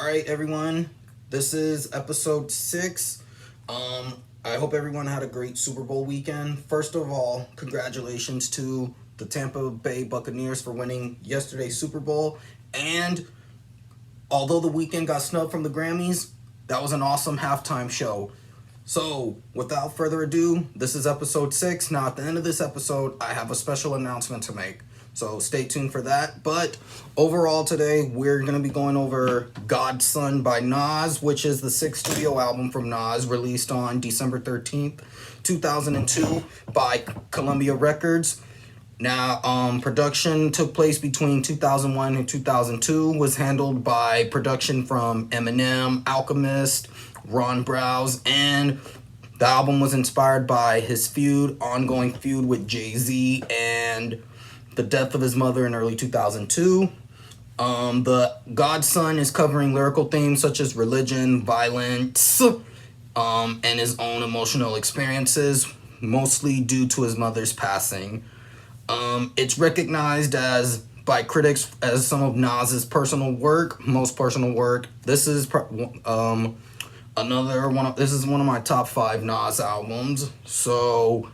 right, everyone. This is episode 6. I hope everyone had a great Super Bowl weekend. First of all, congratulations to the Tampa Bay Buccaneers for winning yesterday's Super Bowl. And although the weekend got snubbed from the Grammys, that was an awesome halftime show. So, without further ado, this is episode 6. Now, at the end of this episode, I have a special announcement to make. So, stay tuned for that. But overall, today, we're going to be going over Godson by Nas, which is the 6th studio album from Nas, released on December 13th, 2002 by Columbia Records. Now, production took place between 2001 and 2002, was handled by production from Eminem, Alchemist, Ron Browse, and the album was inspired by his ongoing feud with Jay-Z and the death of his mother in early 2002. The Godson is covering lyrical themes such as religion, violence, and his own emotional experiences, mostly due to his mother's passing. It's recognized by critics as some of Nas's most personal work. This is this is one of my top 5 Nas albums. So,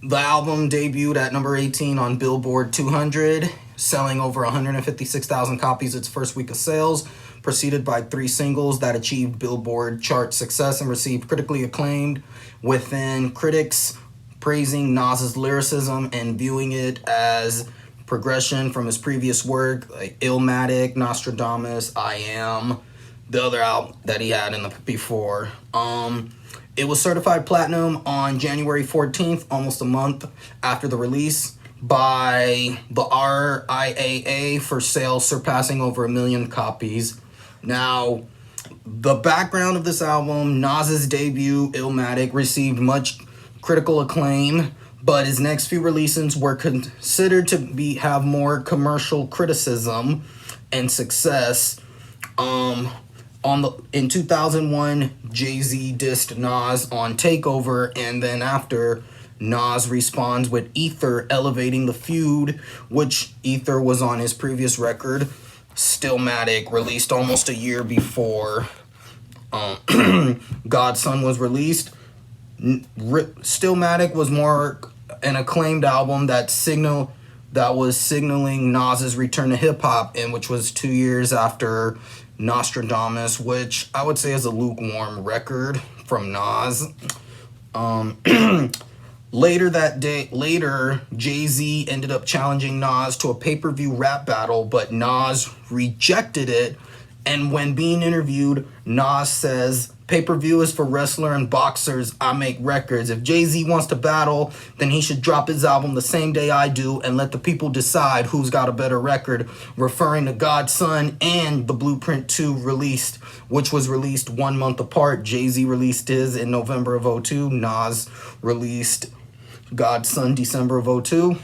the album debuted at number 18 on Billboard 200, selling over 156,000 copies its first week of sales, preceded by 3 singles that achieved Billboard chart success and received critically acclaimed, within critics praising Nas's lyricism and viewing it as progression from his previous work, like Illmatic, Nostradamus, I Am, the other album that he had before. It was certified platinum on January 14th, almost a month after the release, by the RIAA for sales surpassing over 1 million copies. Now, the background of this album: Nas's debut, Illmatic, received much critical acclaim, but his next few releases were considered to have more commercial criticism and success. In 2001, Jay-Z dissed Nas on Takeover, and then after, Nas responds with Ether, elevating the feud, which Ether was on his previous record, Stillmatic, released almost a year before Godson was released. Stillmatic was more an acclaimed album that was signaling Nas's return to hip-hop, and which was 2 years after Nostradamus, which I would say is a lukewarm record from Nas. Later, Jay-Z ended up challenging Nas to a pay-per-view rap battle, but Nas rejected it. And when being interviewed, Nas says, "Pay-per-view is for wrestler and boxers. I make records. If Jay-Z wants to battle, then he should drop his album the same day I do and let the people decide who's got a better record," referring to Godson and the Blueprint 2 which was released 1 month apart. Jay-Z released his in November of 2002. Nas released Godson December of 2002.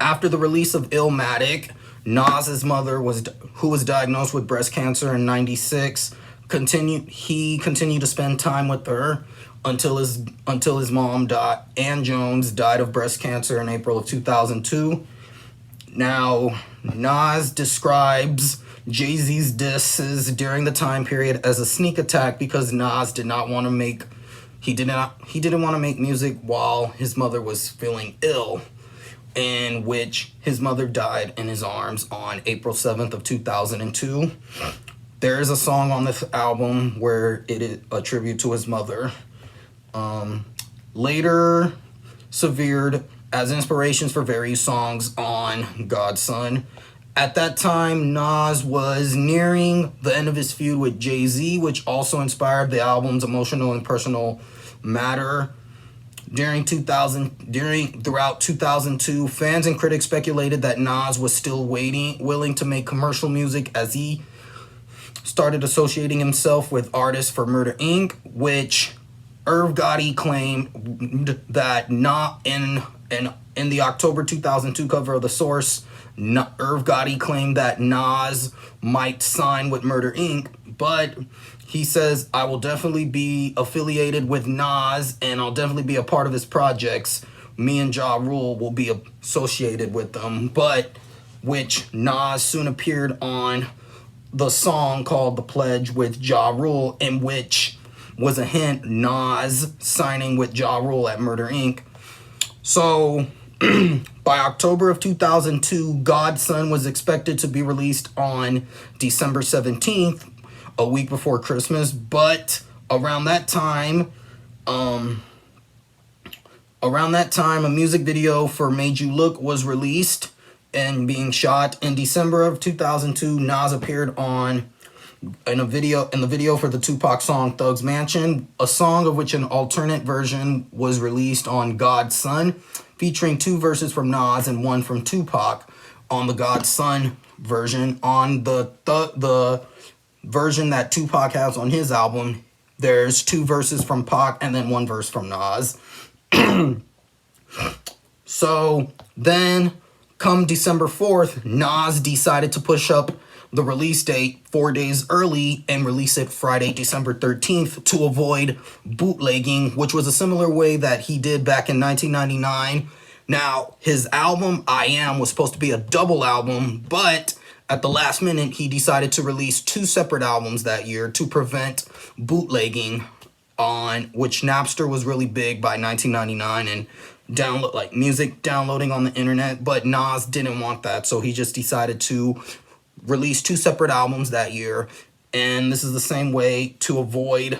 After the release of Illmatic, Nas's mother, who was diagnosed with breast cancer in 1996, he continued to spend time with her until his mom died. Ann Jones died of breast cancer in April of 2002. Now, Nas describes Jay-Z's disses during the time period as a sneak attack because Nas didn't want to make music while his mother was feeling ill, in which his mother died in his arms on April 7th of 2002. There is a song on this album where it is a tribute to his mother. Later severed as inspirations for various songs on Godson. At that time, Nas was nearing the end of his feud with Jay-Z, which also inspired the album's emotional and personal matter. Throughout 2002, fans and critics speculated that Nas was still willing to make commercial music as he started associating himself with artists for Murder Inc., which Irv Gotti claimed that in the October 2002 cover of The Source, Irv Gotti claimed that Nas might sign with Murder Inc., but he says, "I will definitely be affiliated with Nas, and I'll definitely be a part of his projects. Me and Ja Rule will be associated with them." But which Nas soon appeared on the song called The Pledge with Ja Rule, in which was a hint Nas signing with Ja Rule at Murder Inc. So by October of 2002, Godson was expected to be released on December 17th, a week before Christmas, but around that time, a music video for Made You Look was released and being shot. In December of 2002, Nas appeared in the video for the Tupac song Thug's Mansion, a song of which an alternate version was released on God's Son, featuring 2 verses from Nas and 1 from Tupac on the God's Son version. On the version that Tupac has on his album, there's 2 verses from Pac and then 1 verse from Nas. So then, come December 4th, Nas decided to push up the release date 4 days early and release it Friday, December 13th to avoid bootlegging, which was a similar way that he did back in 1999. Now, his album, I Am, was supposed to be a double album, but at the last minute, he decided to release 2 separate albums that year to prevent bootlegging, on which Napster was really big by 1999 and music downloading on the internet, but Nas didn't want that, so he just decided to release 2 separate albums that year. And this is the same way to avoid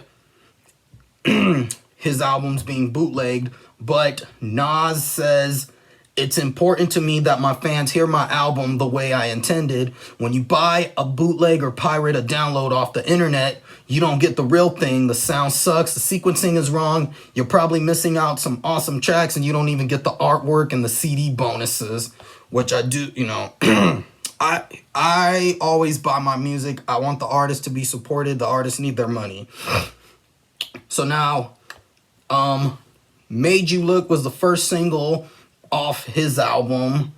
his albums being bootlegged. But Nas says, "It's important to me that my fans hear my album the way I intended. When you buy a bootleg or pirate a download off the internet, you don't get the real thing. The sound sucks, the sequencing is wrong, you're probably missing out some awesome tracks, and you don't even get the artwork and the CD bonuses," which I do, I always buy my music. I want the artist to be supported. The artists need their money. So now, Made You Look was the first single off his album.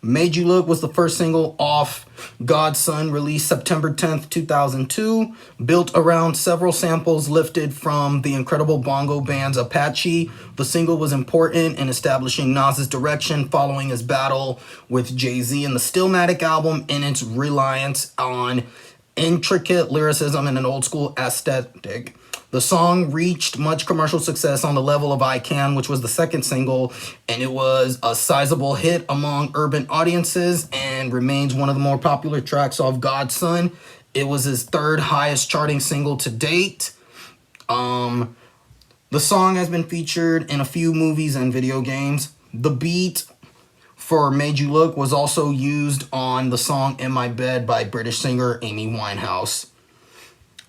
Made You Look was the first single off God's Son, released September 10th, 2002, built around several samples lifted from the incredible bongo band's Apache. The single was important in establishing Nas's direction following his battle with Jay-Z in the Stillmatic album, and its reliance on intricate lyricism and an old school aesthetic. The song reached much commercial success on the level of I Can, which was the second single, and it was a sizable hit among urban audiences and remains one of the more popular tracks off God's Son. It was his 3rd highest charting single to date. The song has been featured in a few movies and video games. The beat for Made You Look was also used on the song In My Bed by British singer Amy Winehouse.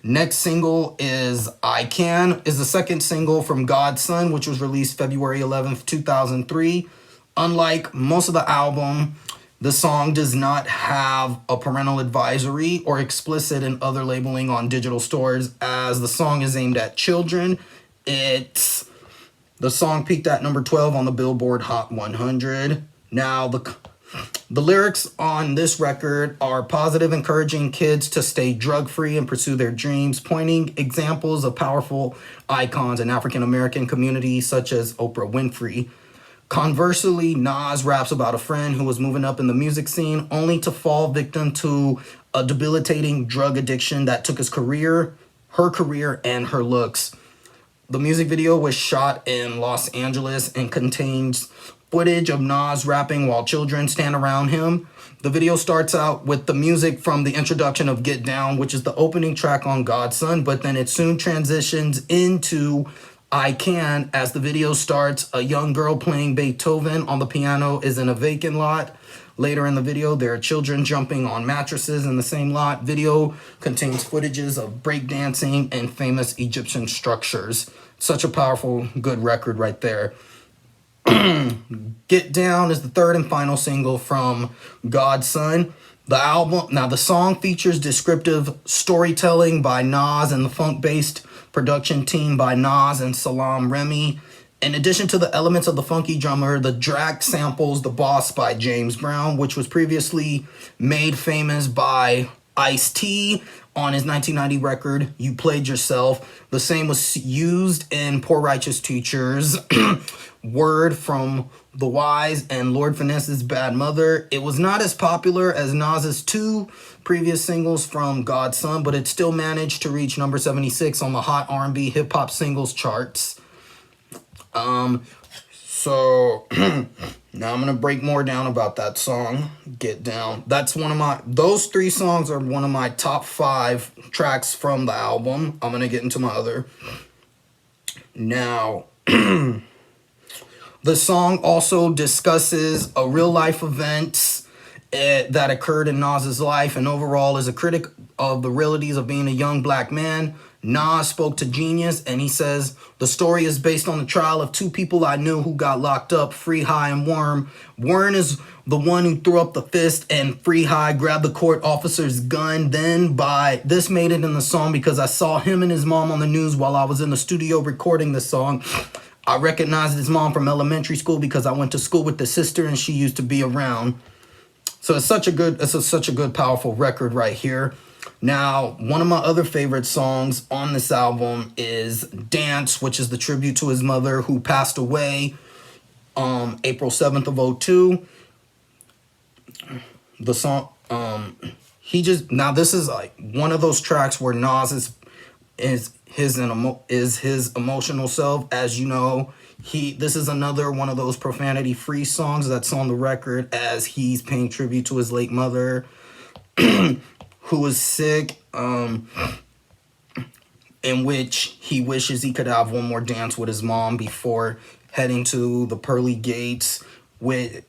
Next single is I Can, is the second single from God's Son, which was released February 11th, 2003. Unlike most of the album, the song does not have a parental advisory or explicit and other labeling on digital stores, as the song is aimed at children. The song peaked at number 12 on the Billboard Hot 100. Now, the lyrics on this record are positive, encouraging kids to stay drug-free and pursue their dreams, pointing examples of powerful icons in African-American communities such as Oprah Winfrey. Conversely, Nas raps about a friend who was moving up in the music scene only to fall victim to a debilitating drug addiction that took his career, her career, and her looks. The music video was shot in Los Angeles and contains footage of Nas rapping while children stand around him. The video starts out with the music from the introduction of Get Down, which is the opening track on God's Son, but then it soon transitions into I Can. As the video starts, a young girl playing Beethoven on the piano is in a vacant lot. Later in the video, there are children jumping on mattresses in the same lot. Video contains footages of breakdancing and famous Egyptian structures. Such a powerful, good record right there. Get Down is the 3rd and final single from God's Son. The song features descriptive storytelling by Nas and the funk-based production team by Nas and Salaam Remi. In addition to the elements of the funky drummer, the track samples The Boss by James Brown, which was previously made famous by Ice-T on his 1990 record, You Played Yourself. The same was used in Poor Righteous Teachers, Word from The Wise, and Lord Finesse's Bad Mother. It was not as popular as Nas's two previous singles from God's Son, but it still managed to reach number 76 on the Hot R&B Hip Hop Singles charts. So now I'm gonna break more down about that song, Get Down. That's those three songs are one of my top 5 tracks from the album. I'm gonna get into my other. Now, the song also discusses a real life event that occurred in Nas's life, and overall is a critic of the realities of being a young black man. Nas spoke to Genius, and he says, the story is based on the trial of 2 people I knew who got locked up, Free High and Worm. Worm is the one who threw up the fist, and Free High grabbed the court officer's gun. This made it in the song because I saw him and his mom on the news while I was in the studio recording the song. I recognized his mom from elementary school because I went to school with the sister and she used to be around. So it's such a good, powerful record right here. Now, one of my other favorite songs on this album is Dance, which is the tribute to his mother who passed away April 7th of 2002. The song, this is like one of those tracks where Nas is his emotional self. As you know, this is another one of those profanity-free songs that's on the record, as he's paying tribute to his late mother, who was sick, in which he wishes he could have one more dance with his mom before heading to the pearly gates.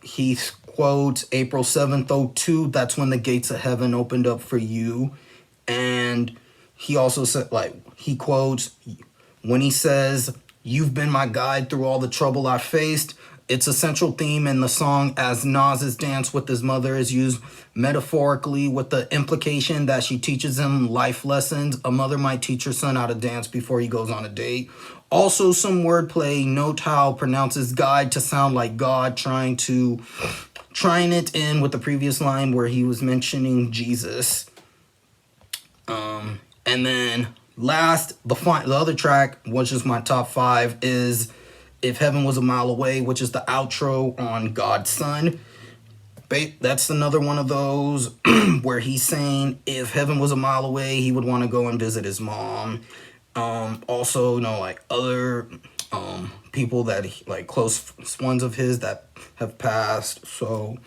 He quotes April 7th, 2002, that's when the gates of heaven opened up for you. And he also said, he quotes when he says, you've been my guide through all the trouble I faced. It's a central theme in the song, as Nas's dance with his mother is used metaphorically with the implication that she teaches him life lessons. A mother might teach her son how to dance before he goes on a date. Also, some wordplay. Note how pronounces guide to sound like God, trying it in with the previous line where he was mentioning Jesus. And then last, the other track, which is my top 5, is If Heaven Was a Mile Away, which is the outro on God's Son. That's another one of those where he's saying if heaven was a mile away, he would want to go and visit his mom. Also, other people that close ones of his that have passed. So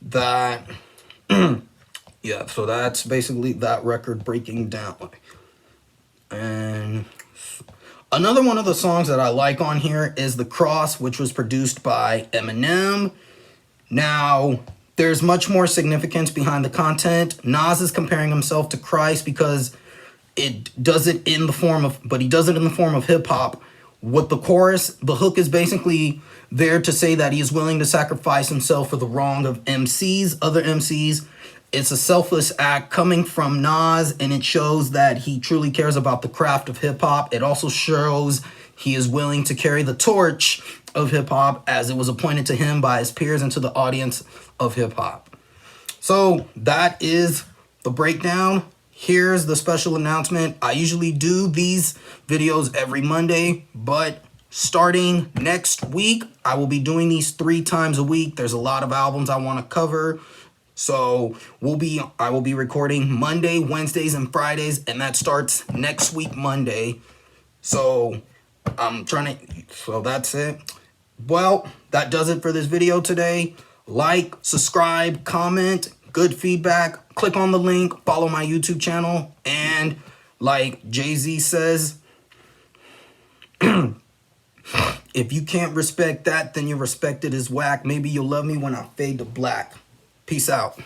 that, yeah, so that's basically that record breaking down. And another one of the songs that I like on here is The Cross, which was produced by Eminem. Now, there's much more significance behind the content. Nas is comparing himself to Christ because it does it in the form of, hip hop. With the chorus, the hook is basically there to say that he is willing to sacrifice himself for the wrong of other MCs. It's a selfless act coming from Nas, and it shows that he truly cares about the craft of hip hop. It also shows he is willing to carry the torch of hip hop as it was appointed to him by his peers and to the audience of hip hop. So that is the breakdown. Here's the special announcement. I usually do these videos every Monday, but starting next week, I will be doing these 3 times a week. There's a lot of albums I want to cover. So I will be recording Monday, Wednesdays, and Fridays, and that starts next week, Monday. So so that's it. Well, that does it for this video today. Like, subscribe, comment, good feedback. Click on the link, follow my YouTube channel, and like Jay-Z says, if you can't respect that, then your respect it is whack. Maybe you'll love me when I fade to black. Peace out.